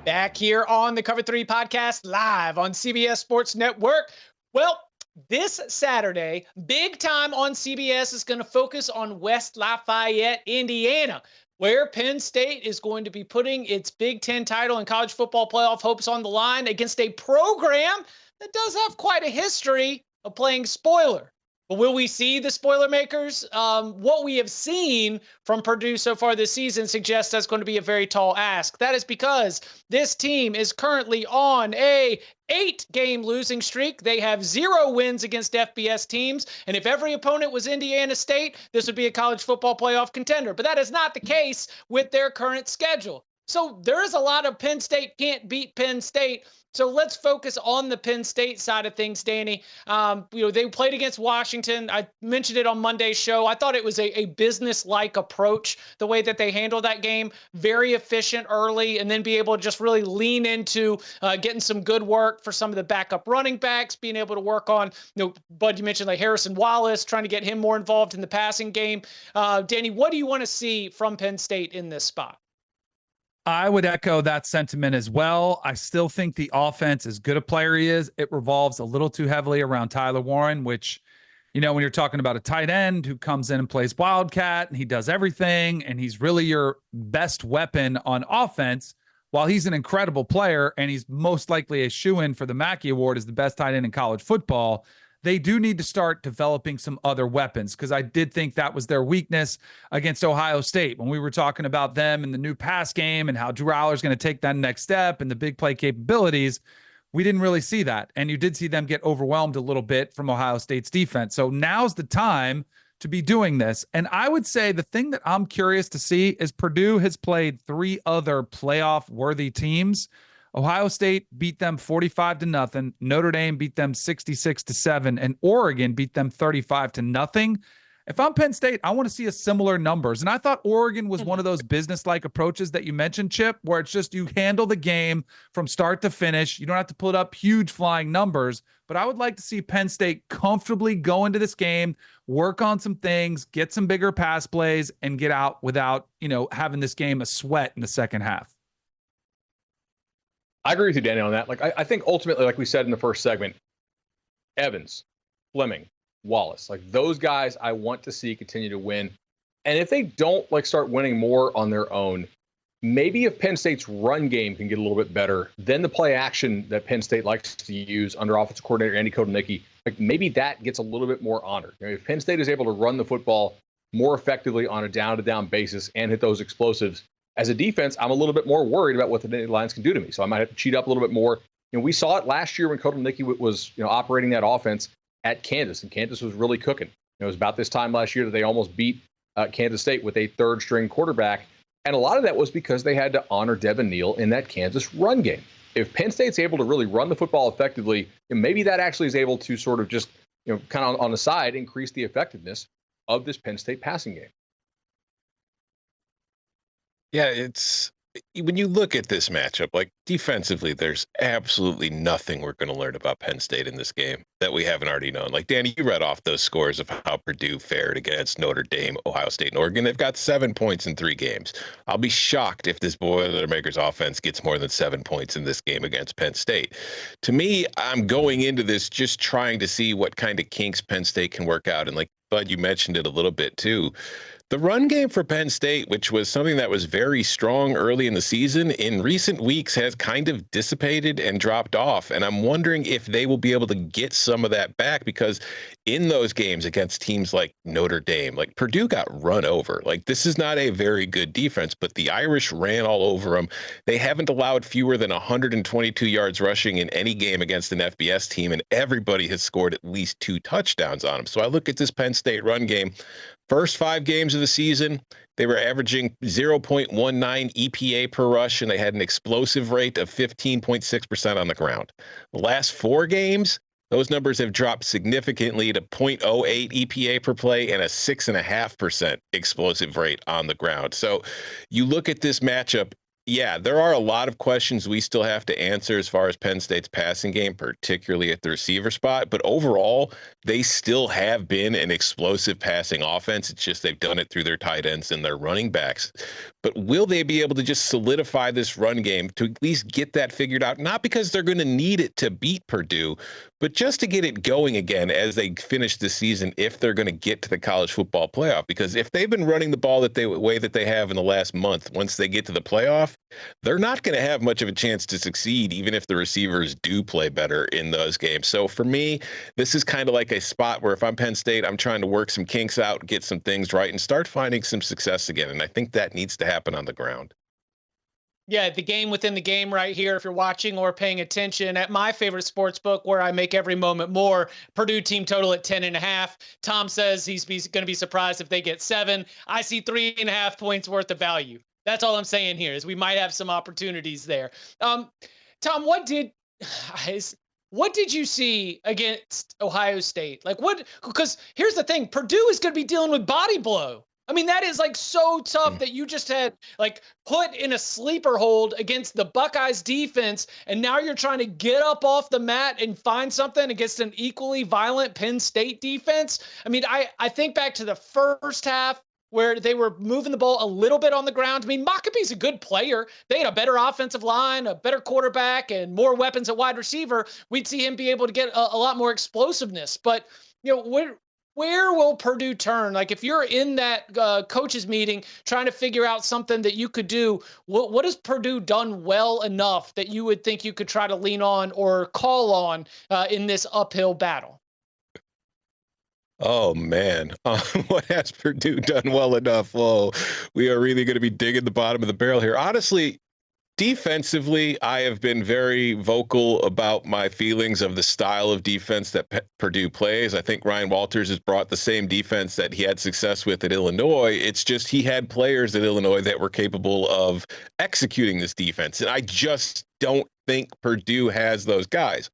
Back here on the Cover 3 podcast, live on CBS Sports Network. Well, this Saturday, big time on CBS is going to focus on West Lafayette, Indiana, where Penn State is going to be putting its Big Ten title and college football playoff hopes on the line against a program that does have quite a history of playing spoiler. But will we see the spoiler makers? What we have seen from Purdue so far this season suggests that's going to be a very tall ask. That is because this team is currently on a 8-game losing streak. They have 0 wins against FBS teams. And if every opponent was Indiana State, this would be a college football playoff contender. But that is not the case with their current schedule. So there is a lot of Penn State can't beat Penn State. So let's focus on the Penn State side of things, Danny. They played against Washington. I mentioned it on Monday's show. I thought it was a business-like approach, the way that they handled that game. Very efficient early, and then be able to just really lean into getting some good work for some of the backup running backs, being able to work on, Bud, you mentioned like Harrison Wallace, trying to get him more involved in the passing game. Danny, what do you want to see from Penn State in this spot? I would echo that sentiment as well. I still think the offense, as good a player he is, it revolves a little too heavily around Tyler Warren, which, when you're talking about a tight end who comes in and plays Wildcat and he does everything and he's really your best weapon on offense, while he's an incredible player and he's most likely a shoo-in for the Mackey Award as the best tight end in college football, they do need to start developing some other weapons, because I did think that was their weakness against Ohio State when we were talking about them and the new pass game and how Drew Allar's going to take that next step and the big play capabilities. We didn't really see that. And you did see them get overwhelmed a little bit from Ohio State's defense. So now's the time to be doing this. And I would say the thing that I'm curious to see is Purdue has played 3 other playoff-worthy teams. Ohio State beat them 45-0. Notre Dame beat them 66-7, and Oregon beat them 35-0. If I'm Penn State, I want to see a similar numbers. And I thought Oregon was one of those business-like approaches that you mentioned, Chip, where it's just you handle the game from start to finish. You don't have to put up huge flying numbers. But I would like to see Penn State comfortably go into this game, work on some things, get some bigger pass plays, and get out without, having this game a sweat in the second half. I agree with you, Danny, on that. I think ultimately, like we said in the first segment, Evans, Fleming, Wallace, those guys I want to see continue to win. And if they don't start winning more on their own, maybe if Penn State's run game can get a little bit better, then the play action that Penn State likes to use under offensive coordinator Andy Kotelnicki, maybe that gets a little bit more honored. If Penn State is able to run the football more effectively on a down-to-down basis and hit those explosives, as a defense, I'm a little bit more worried about what the Nittany Lions can do to me. So I might have to cheat up a little bit more. We saw it last year when Kotelnicki was operating that offense at Kansas, and Kansas was really cooking. It was about this time last year that they almost beat Kansas State with a third-string quarterback. And a lot of that was because they had to honor Devin Neal in that Kansas run game. If Penn State's able to really run the football effectively, maybe that actually is able to sort of just, kind of on the side, increase the effectiveness of this Penn State passing game. Yeah, it's when you look at this matchup, defensively, there's absolutely nothing we're going to learn about Penn State in this game that we haven't already known. Danny, you read off those scores of how Purdue fared against Notre Dame, Ohio State, and Oregon. They've got 7 points in 3 games. I'll be shocked if this Boilermakers offense gets more than 7 points in this game against Penn State. To me, I'm going into this just trying to see what kind of kinks Penn State can work out. And Bud, you mentioned it a little bit too. The run game for Penn State, which was something that was very strong early in the season, in recent weeks has kind of dissipated and dropped off. And I'm wondering if they will be able to get some of that back, because in those games against teams like Notre Dame, Purdue got run over. This is not a very good defense, but the Irish ran all over them. They haven't allowed fewer than 122 yards rushing in any game against an FBS team, and everybody has scored at least 2 touchdowns on them. So I look at this Penn State run game. First 5 games of the season, they were averaging 0.19 EPA per rush, and they had an explosive rate of 15.6% on the ground. The last 4 games, those numbers have dropped significantly to 0.08 EPA per play and a 6.5% explosive rate on the ground. So you look at this matchup, yeah, there are a lot of questions we still have to answer as far as Penn State's passing game, particularly at the receiver spot. But overall, they still have been an explosive passing offense. It's just they've done it through their tight ends and their running backs. but will they be able to just solidify this run game to at least get that figured out? Not because they're going to need it to beat Purdue, but just to get it going again as they finish the season if they're going to get to the college football playoff. Because if they've been running the ball the way that they have in the last month, once they get to the playoff, they're not going to have much of a chance to succeed, even if the receivers do play better in those games. So for me, this is kind of like a spot where if I'm Penn State, I'm trying to work some kinks out, get some things right, and start finding some success again. And I think that needs to happen on the ground. Yeah, the game within the game right here, if you're watching or paying attention at my favorite sports book where I make every moment more, Purdue team total at 10.5. Tom says he's going to be surprised if they get 7. I see 3.5 points worth of value. That's all I'm saying here is we might have some opportunities there. Tom, what did you see against Ohio State? Because here's the thing, Purdue is going to be dealing with body blow. I mean, that is so tough that you just had put in a sleeper hold against the Buckeyes defense. And now you're trying to get up off the mat and find something against an equally violent Penn State defense. I mean, I think back to the first half where they were moving the ball a little bit on the ground. I mean, Maccabee's a good player. They had a better offensive line, a better quarterback, and more weapons at wide receiver. We'd see him be able to get a lot more explosiveness. But, where will Purdue turn? If you're in that coaches meeting trying to figure out something that you could do, what has Purdue done well enough that you would think you could try to lean on or call on in this uphill battle? Oh, man. What has Purdue done well enough? Whoa, we are really going to be digging the bottom of the barrel here. Honestly, defensively, I have been very vocal about my feelings of the style of defense that Purdue plays. I think Ryan Walters has brought the same defense that he had success with at Illinois. It's just he had players at Illinois that were capable of executing this defense. And I just don't think Purdue has those guys.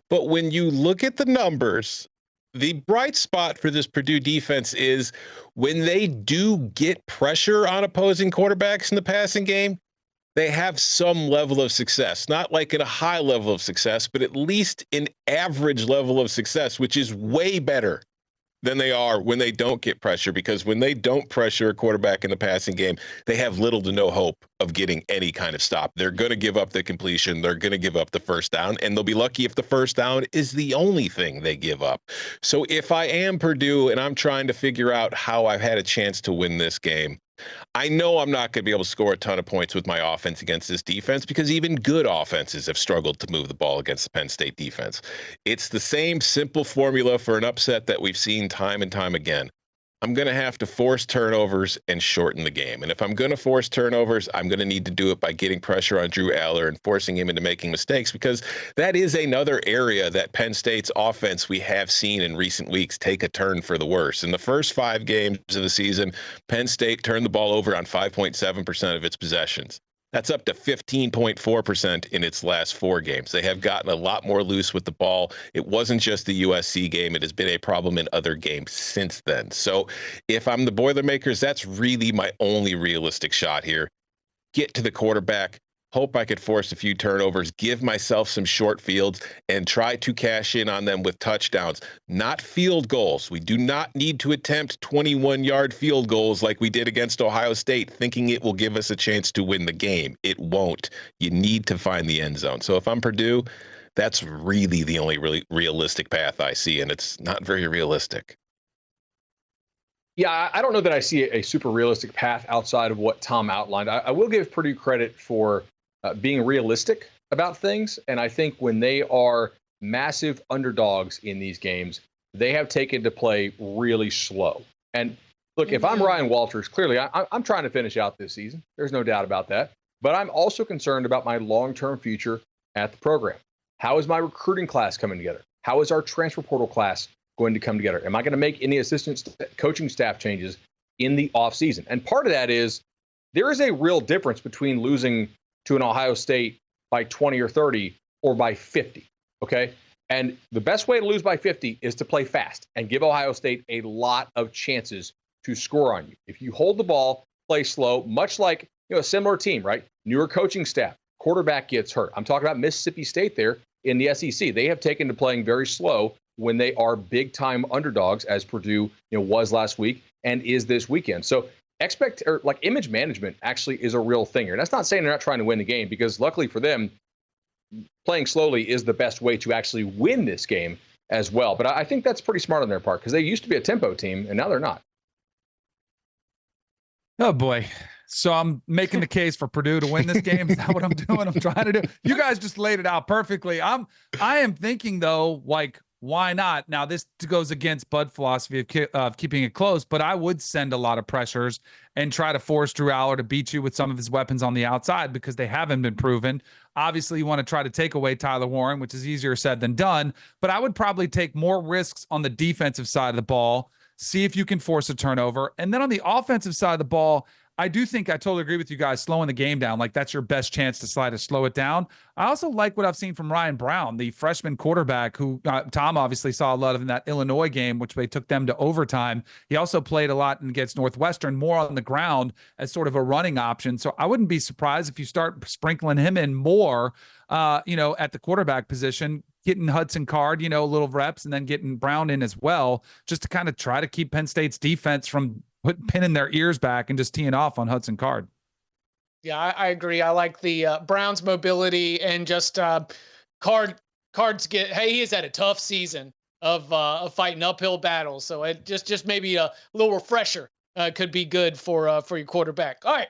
But when you look at the numbers, the bright spot for this Purdue defense is when they do get pressure on opposing quarterbacks in the passing game, they have some level of success, not like at a high level of success, but at least an average level of success, which is way better than they are when they don't get pressure, because when they don't pressure a quarterback in the passing game, they have little to no hope of getting any kind of stop. They're going to give up the completion. They're going to give up the first down, and they'll be lucky if the first down is the only thing they give up. So if I am Purdue and I'm trying to figure out how I've had a chance to win this game, I know I'm not going to be able to score a ton of points with my offense against this defense, because even good offenses have struggled to move the ball against the Penn State defense. It's the same simple formula for an upset that we've seen time and time again. I'm going to have to force turnovers and shorten the game. And if I'm going to force turnovers, I'm going to need to do it by getting pressure on Drew Aller and forcing him into making mistakes, because that is another area that Penn State's offense we have seen in recent weeks take a turn for the worse. In the first 5 games of the season, Penn State turned the ball over on 5.7% of its possessions. That's up to 15.4% in its last 4 games. They have gotten a lot more loose with the ball. It wasn't just the USC game. It has been a problem in other games since then. So if I'm the Boilermakers, that's really my only realistic shot here. Get to the quarterback. Hope I could force a few turnovers, give myself some short fields, and try to cash in on them with touchdowns, not field goals. We do not need to attempt 21-yard field goals like we did against Ohio State, thinking it will give us a chance to win the game. It won't. You need to find the end zone. So if I'm Purdue, that's really the only really realistic path I see, and it's not very realistic. Yeah, I don't know that I see a super realistic path outside of what Tom outlined. I will give Purdue credit for being realistic about things. And I think when they are massive underdogs in these games, they have taken to play really slow. And look, if I'm Ryan Walters, clearly I'm trying to finish out this season. There's no doubt about that. But I'm also concerned about my long-term future at the program. How is my recruiting class coming together? How is our transfer portal class going to come together? Am I going to make any assistant coaching staff changes in the offseason? And part of that is there is a real difference between losing to an Ohio State by 20 or 30 or by 50, okay? And the best way to lose by 50 is to play fast and give Ohio State a lot of chances to score on you. If you hold the ball, play slow, much like a similar team, right? Newer coaching staff, quarterback gets hurt. I'm talking about Mississippi State there in the SEC. They have taken to playing very slow when they are big-time underdogs, as Purdue was last week and is this weekend. So image management actually is a real thing here. And that's not saying they're not trying to win the game, because luckily for them, playing slowly is the best way to actually win this game as well. But I think that's pretty smart on their part, because they used to be a tempo team and now they're not. Oh boy. So I'm making the case for Purdue to win this game. Is that what I'm doing? I'm trying to do. You guys just laid it out perfectly. I am thinking though, like, why not? Now this goes against Bud philosophy of keeping it close, but I would send a lot of pressures and try to force Drew Aller to beat you with some of his weapons on the outside, because they haven't been proven. Obviously, you want to try to take away Tyler Warren, which is easier said than done, but I would probably take more risks on the defensive side of the ball, see if you can force a turnover. And then on the offensive side of the ball, I do think I totally agree with you guys, slowing the game down. Like, that's your best chance to slow it down. I also like what I've seen from Ryan Brown, the freshman quarterback who Tom obviously saw a lot of in that Illinois game, which they took them to overtime. He also played a lot against Northwestern, more on the ground as sort of a running option. So I wouldn't be surprised if you start sprinkling him in more, at the quarterback position, getting Hudson Card, a little reps, and then getting Brown in as well, just to kind of try to keep Penn State's defense from pinning their ears back and just teeing off on Hudson Card. Yeah, I agree. I like the Browns' mobility, and just Cards he has had a tough season of fighting uphill battles. So it just maybe a little refresher could be good for your quarterback. All right,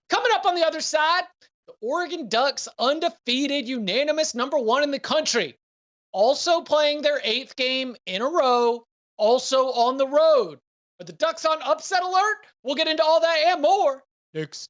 coming up on the other side, the Oregon Ducks, undefeated, unanimous #1 in the country, also playing their 8th game in a row, also on the road. Are the Ducks on upset alert? We'll get into all that and more next.